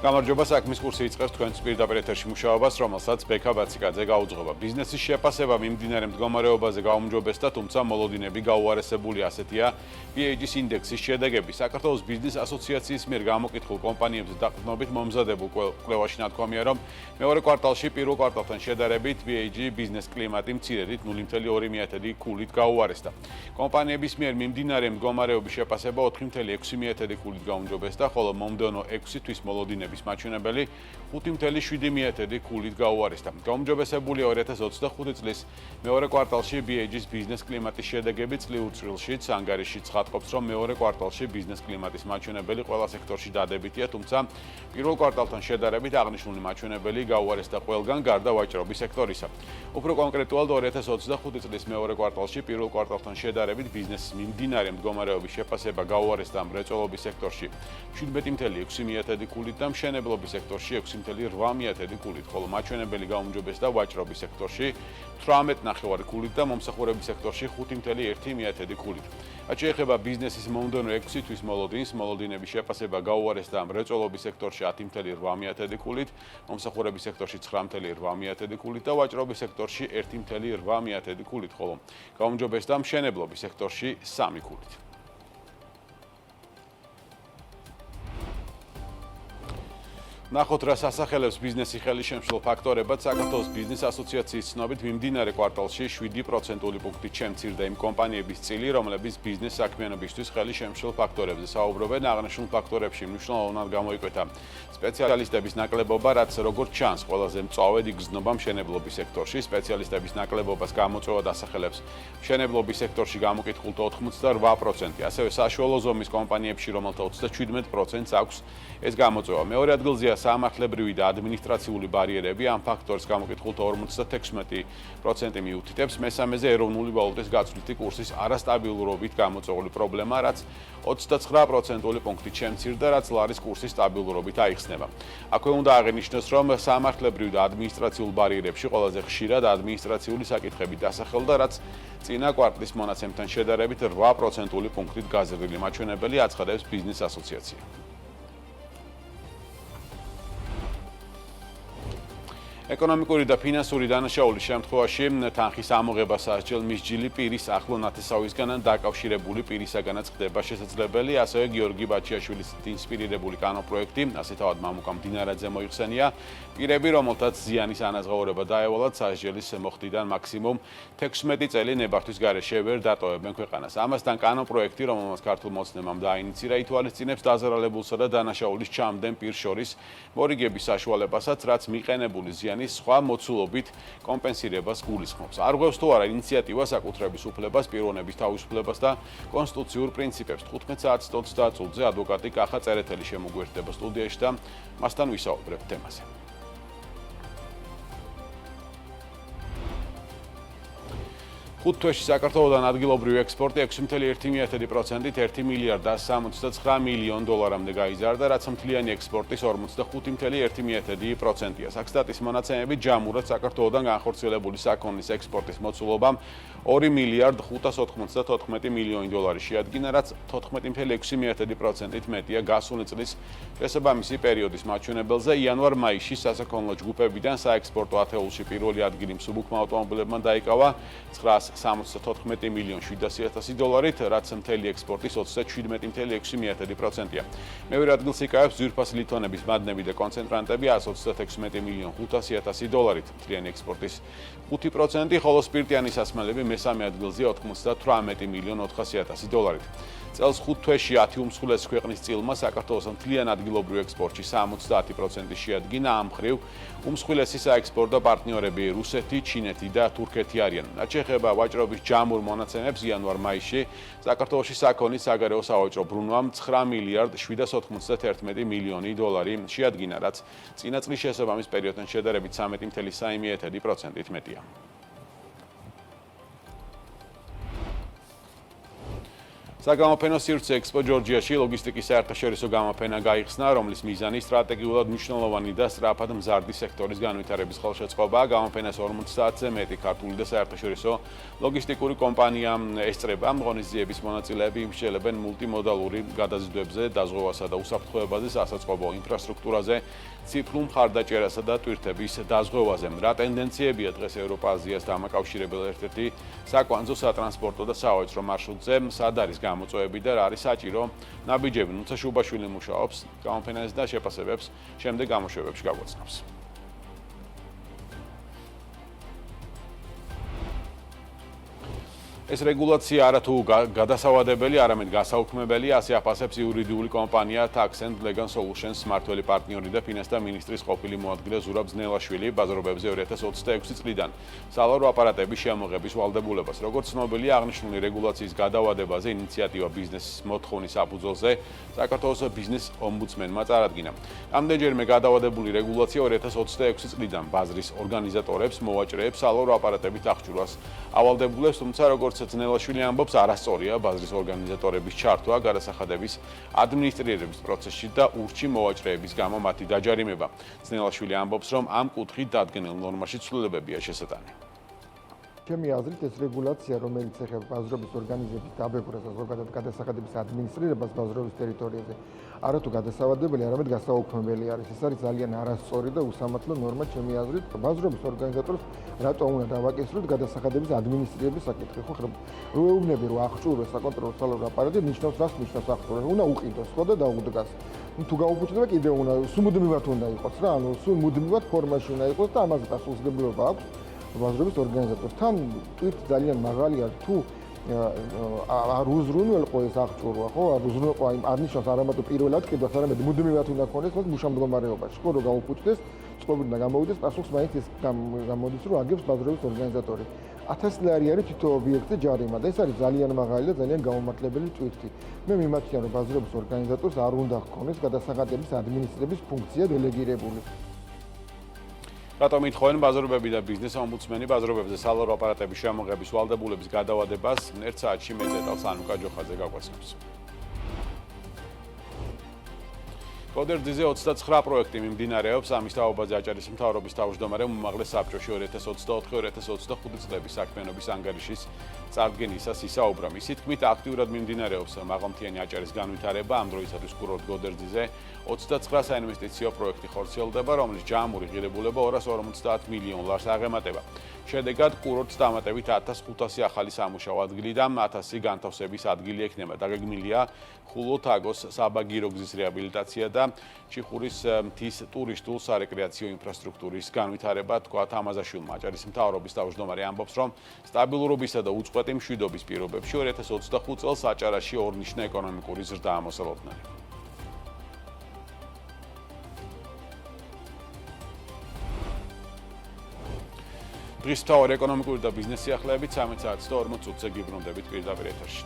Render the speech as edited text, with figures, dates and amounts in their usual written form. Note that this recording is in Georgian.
გამარჯობა, საქმის კურსი იწყებს თქვენს პირდაპირ ეთერში მუშაობას, რომელსაც ბექა ბაციკაძე გაუძღვება. ბიზნესის შეფასება მიმდინარე მდგომარეობაზე გაუმჯობესდა და თუმცა მოლოდინები გაუარესებული ასეთია BAG-ის ინდექსის შედეგები. საქართველოს ბიზნეს ასოციაციის მიერ გამოკითხულ კომპანიებზე დაყრდნობით მომზადებულ კვლევაში ნათქვამია, რომ მეორე კვარტალში პირველ კვარტალთან შედარებით BAG ბიზნეს კლიმატი მცირედით 0.2% ქულით გაუარესდა. კომპანიების მიერ მიმდინარე მდგომარეობის შეფასება 4.6% ქულით გაუმჯობესდა, ხოლო მომდევნო 6 თვის მოლოდინები მაჩვენებელი 5.7% ქულით გაუარესდა. გაუმჯობესებულია 2025 წლის მეორე კვარტალში BAG-ის ბიზნეს კლიმატის შედეგები წლიურ წრილშიც ანგარიშიც ხატყობს, რომ მეორე კვარტალში ბიზნეს კლიმატის მაჩვენებელი ყველა სექტორში დადებითია, თუმცა პირველ კვარტალთან შედარებით აღნიშნული მაჩვენებელი გაუარესდა ყველგან გარდა ვაჭრობის სექტორისა. უფრო კონკრეტულად 2025 წლის მეორე კვარტალში პირველ კვარტალთან შედარებით ბიზნესის მიმდინარე მდგომარეობის შეფასება გაუარესდა მრეწველობის სექტორში 17.6% ქულით და მშენებლობის სექტორში 6.8% ქულით, ხოლო მაჩვენებელი გაუმჯობესდა ვაჭრობის სექტორში 18.9% ქულით და მომსახურების სექტორში 5.1% ქულით. რაც შეეხება ბიზნესის მომდევნო 6 თვის მოლოდინს, მოლოდინების შეფასება გაუარესდა მრეწველობის სექტორში 10.8% ქულით, მომსახურების სექტორში 9.8% ქულით და ვაჭრობის სექტორში 1.8% ქულით, ხოლო გაუმჯობესდა მშენებლობის სექტორში 3 ქულით. ნახოთ რა სასახელებს ბიზნესი ხელისშემშლელ ფაქტორებად. საქართველოს ბიზნეს ასოციაციის ცნობით მიმდინარე კვარტალში 7% პუნქტით შემცირდა იმ კომპანიების წილი, რომლებიც ბიზნეს საქმიანობისთვის ხელისშემშლელ ფაქტორებზე საუბრობენ. აღნიშნულ ფაქტორებში მნიშვნელოვნად გამოიკვეთა სპეციალისტების ნაკლებობა, რაც როგორც ჩანს, ყველაზე მწვავედ იგრძნობა მშენებლობის სექტორში. სპეციალისტების ნაკლებობას გამოწვევა დასახელებს მშენებლობის სექტორში გამოკითხულთა 88%, ასევე საშუალო ზომის კომპანიებში, რომელთა 37%-ს აქვს ეს გამოწვევა. მეორე ადგილზეა სამართლებრივი და ადმინისტრაციული ბარიერები, ამ ფაქტორს გამოკითხულთა 56% მიუთითებს. მესამეზე ეროვნული ვალუტის გაცვლითი კურსის არასტაბილურობით გამოწვეული პრობლემა, რაც 29% პუნქტით შემცირდა, რაც ლარის კურსის სტაბილურობით აიხსნება. აქვე უნდა აღინიშნოს, რომ სამართლებრივ და ადმინისტრაციულ ბარიერებში ყველაზე ხშირად ადმინისტრაციული საკითხები დასახელდა, რაც წინა კვარტლის მონაცემთან შედარებით 8% პუნქტით გაზრდილი მაჩვენებელი აცხადებს ბიზნეს ასოციაცია. ეკონომიკური და ფინანსური დანაშაულის შემთხვევაში თანხის ამოღება სასჯელ მისჯილი პირის ახლო ნათესავისგან დაკავშირებული პირისაგანაც ხდება შესაძლებელი, ასევე გიორგი ბაჩიაშვილის ინსპირირებული კანონპროექტი, ასე თავად მამუკამ დინარაძე მოიხსენია, პირები, რომელთაც ზიანის ანაზღაურება დაევალათ სასჯელის მოხდიდან მაქსიმუმ 16 წელი ნებართვის გარეშე ვერ დატოვებენ ქვეყანას. ამასთან კანონპროექტი, რომელმაც ქართულ მოცნებამ დაინიცირა, ითვალისწინებს დაზარალებულსა და დანაშაულის ჩამდენ პირს შორის მორიგების საშუალებასაც, რაც მიყენებული ზიანის სხვა მოცულობით კომპენსირებას გულისხმობს. არღვევს თუ არა ინიციატივა საკუთრების უფლებას, პიროვნების თავისუფლებას და კონსტიტუციურ პრინციპებს. 15 საათს 20 წუთზე ადვოკატი კახა წერეთელი შემოგვერდება სტუდიაში და მასთან ვისაუბრებთ თემაზე. 5 თვეში საქართველოდან ადგილობრივი ექსპორტი 6.1%-ით 1 მილიარდ 169 მილიონ დოლარამდე გაიზარდა, რაც მთლიანი ექსპორტის 45.1%-ია. საქსტატის მონაცემებით ჯამურად საქართველოდან განხორციელებული საქონლის ექსპორტის მოცულობამ 2 მილიარდ 594 მილიონი დოლარი შეადგინა, რაც 14.6%-ით მეტია გასული წლის შესაბამისი პერიოდის მაჩვენებელზე. იანვარ-მაისში სასაქონლო ჯგუფებიდან საექსპორტო ათეულში პირველი ადგილი მსუბუქმა ავტომობილებმა დაიკავა 974 მილიონ 700 დოლარით, რაც მთელი ექსპორტის 37.6%-ია. მეორე ადგილს იკავებს ძვირფასი ლითონების მადნები და კონცენტრანტები 136 მილიონ 500 დოლარით, მთლიანი ექსპორტის 5%, ხოლო სპირტიანი სასმელები მესამე ადგილზე 98 მილიონ 400 დოლარით. წელს 5 თვეში 10 უმსხვილესი ქვეყნის წილმა საქართველოს მთლიან ადგილობრივ ექსპორტში 70% შეადგინა. ამ მხრივ უმსხვილესი საექსპორტო პარტნიორები რუსეთი, ჩინეთი და თურქეთი არიან. რაც შეეხება ვაჭრობის ჯამურ მონაცემებს, იანვარ-მაისში საქართველოში საქონლის საგარეო სავაჭრო ბრუნვამ 9 მილიარდ 791 მილიონი დოლარი შეადგინა, რაც წინა წლის შესაბამის პერიოდთან შედარებით 13.3%-ით მეტია. საგამოფენო სივრცე ექსპო ჯორჯიაში ლოგისტიკის საერთაშორისო გამოფენა გაიხსნა, რომლის მიზანი სტრატეგიულად მნიშვნელოვანი და სწრაფად მზარდი სექტორის განვითარების ხელშეწყობაა. გამოფენას 50-ზე მეტი ქართული და საერთაშორისო ლოგისტიკური კომპანია ესწრება. ღონისძიების მონაწილეები იმსჯელებენ მულტიმოდალური გადაზიდვებზე, დაზღვევასა და უსაფრთხოებაზე, სასაწყობო ინფრასტრუქტურაზე, ციფრულ მხარდაჭერასა და ტვირთების დაზღვევაზე. რა ტენდენციებია დღეს ევროპა-აზიას დამაკავშირებელ ერთ-ერთი საკვანძო სატრანსპორტო და სავაჭრო მარშრუტზე, სად არის გამოწვევები და რა არის საჭირო ნაბიჯები. ნუცა შუბაშვილი მუშაობს გამოფენაზე და შეფასებებს შემდეგ გამოშვებებში გაგვაცნობს. ეს რეგულაცია არათუ გადასავადებელი, არამედ გასაუქმებელია, ასე აფასებს იურიდიული კომპანია Tax and Legal Solutions მმართველი პარტნიორი და ფინანსთა მინისტრის ყოფილი მოადგილე ზურაბ ზნელაშვილი ბაზრობებზე 2026 წლიდან სალარო აპარატების შემოღების ვალდებულებას. როგორც ცნობილია, აღნიშნული რეგულაციის გადავადებაზე ინიციატივა ბიზნესის მოთხოვნის საფუძველზე საქართველოს ბიზნეს ომბუდსმენმა წარადგინა. ამდენჯერმე გადავადებული რეგულაცია 2026 წლიდან ბაზრის ორგანიზატორებს მოვაჭრეებს სალარო აპარატებით აღჭურვას ავალდებულებს, თუმცა როგორც ზნელაშვილი ამბობს, არასწორია ბაზრის ორგანიზატორების ჩართვა გადასახადების ადმინისტრირების პროცესში და ურჩი მოვაჭრეების გამო მათი დაჯარიმება. ზნელაშვილი ამბობს, რომ ამ კუთხით დადგენილ ნორმაში ცვლილებებია შესატანი. ჩემი აზრით ეს რეგულაცია, რომელიც ეხება ბაზრობის ორგანიზების დაბეჭდას და ზოგადად გადასახადების ადმინისტრირებას ბაზრობის ტერიტორიაზე, არათუ გადასავადებელი, არამედ გასაუქმებელი არის. ეს არის ძალიან არასწორი და უსამართლო ნორმა ჩემი აზრით. ბაზრობის ორგანიზატორს რატო უნდა დავაკისროთ გადასახადების ადმინისტრირების საკითხი? ხო, ეუბნები რომ აღჭურვეს საკონტროლო სალარო აპარატი, ნიშნავს რას ნიშნავს აღჭურვა? უნდა უყიდოს ხო და დაუდგას. თუ გაუფუჭდება კიდევ უნდა სულ უნდა იყოს რა, სულ მუდმივად ფორმაში უნდა იყოს და ამაზე პასუხისმგებლობა აქვს ბაზრობის ორგანიზატორს. თან ტვირთი ძალიან მაღალი არის, თუ არ უზრუნველყო ეს აღჭურვა, ხო? არ უზრუნველყო, არ ნიშნავს არამედ პირველად კიდევ არამედ მუდმივად უნდა ქონდეს ეს მუშა მდგომარეობაში, ხო, რომ გაუფუჭდეს, წყობილ და გამოვიდეს, პასუხს მაინც ეს გამოდის, რომ აგებს ბაზრობის ორგანიზატორი. 1000 ლარი არის თითო ობიექტზე ჯარიმა და ეს არის ძალიან მაღალი და ძალიან გაუმართლებელი ტვირთი. მე მიმაჩნია, რომ ბაზრობის ორგანიზატორს არ უნდა ჰქონდეს გადასახადების ადმინისტრირების ფუნქცია დელეგირებული. რატომ ითხოვენ ბაზრობები და ბიზნეს ომბუდსმენი ბაზრობებზე სალარო აპარატების შემოღების ვალდებულების გადავადებას 1 საათში მე დეტალს ანუკა ჯოხაძე გაგვაცნობს. გოდერძიზე 29 პროექტი მიმდინარეობს. ამის თაობაზე აჭარის მთავრობის თავმჯდომარემ უმაღლეს საბჭოში 2024-2025 წლების საქმიანობის ანგარიშის წარდგენისას ისაუბრა. მისი თქმით, აქტიურად მიმდინარეობს მაღალმთიანი აჭარის განვითარება. ამ დროისათვის კურორტ გოდერძიზე 29 საინვესტიციო პროექტი ხორციელდება, რომლის ჯამური ღირებულება 250 მილიონ ლარს აღემატება. შედეგად კურორტს დამატებით 1500 ახალი სამუშაო ადგილი და 1000 განთავსების ადგილი ექნება. დაგეგმილია ხულო-თაგოს საბაგირო გზის რეაბილიტაცია და ჩიხურის მთის ტურისტულ სარეკრეაციო ინფრასტრუქტურის განვითარება, თქვა ამაზაშვილმა. აჭარის მთავრობის თავმჯდომარე ამბობს, რომ სტაბილურობისა და უწყვეტი მშვიდობის პირობებში 2025 წელს აჭარაში ორნიშნა ეკონომიკური ზრდაა მოსალოდნელი. დღის მთავარი ეკონომიკური და ბიზნეს სიახლეებით 13 საათს და 40 წუთზე გიბრუნდებით პირდაპირ ეთერში.